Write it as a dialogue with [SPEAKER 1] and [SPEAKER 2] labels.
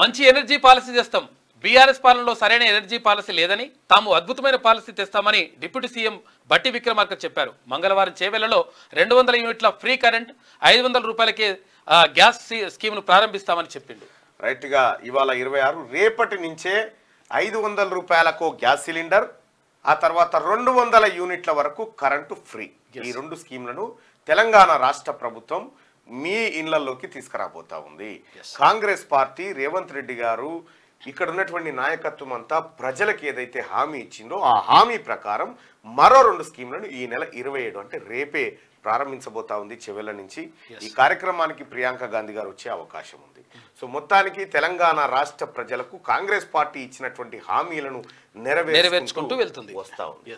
[SPEAKER 1] మంచి energy policy తెస్తాం. BRS పాలనలో సరైన ఎనర్జీ పాలసీ లేదని, తాము అద్భుతమైన పాలసీ తెస్తామని డిప్యూటీ సీఎం బట్టి విక్రమార్క చెప్పారు. మంగళవారం చేవెళ్లలో 200 యూనిట్ల ఫ్రీ కరెంట్, 500 రూపాయలకే గ్యాస్ స్కీమ్ను ప్రారంభిస్తామని చెప్పిండు.
[SPEAKER 2] రైట్ గా ఇవాళ 26 రేపటి నుంచే 500 రూపాయలకు గ్యాస్ సిలిండర్, ఆ తర్వాత 200 యూనిట్ల వరకు కరెంటు ఫ్రీ. ఈ 2 స్కీమ్లను తెలంగాణ రాష్ట్ర ప్రభుత్వం మీ ఇళ్లలోకి తీసుకురాబోతా ఉంది. కాంగ్రెస్ పార్టీ రేవంత్ రెడ్డి గారు ఇక్కడ ఉన్నటువంటి నాయకత్వం అంతా ప్రజలకు ఏదైతే హామీ ఇచ్చిందో ఆ హామీ ప్రకారం మరో 2 స్కీమ్లను ఈ నెల 27 అంటే రేపే ప్రారంభించబోతా ఉంది చెవెళ్ల నుంచి. ఈ కార్యక్రమానికి ప్రియాంక గాంధీ గారు వచ్చే అవకాశం ఉంది. సో మొత్తానికి తెలంగాణ రాష్ట్ర ప్రజలకు కాంగ్రెస్ పార్టీ ఇచ్చినటువంటి హామీలను నెరవేర్చుకుంటూ
[SPEAKER 1] వెళ్తుంది
[SPEAKER 2] వస్తా ఉంది.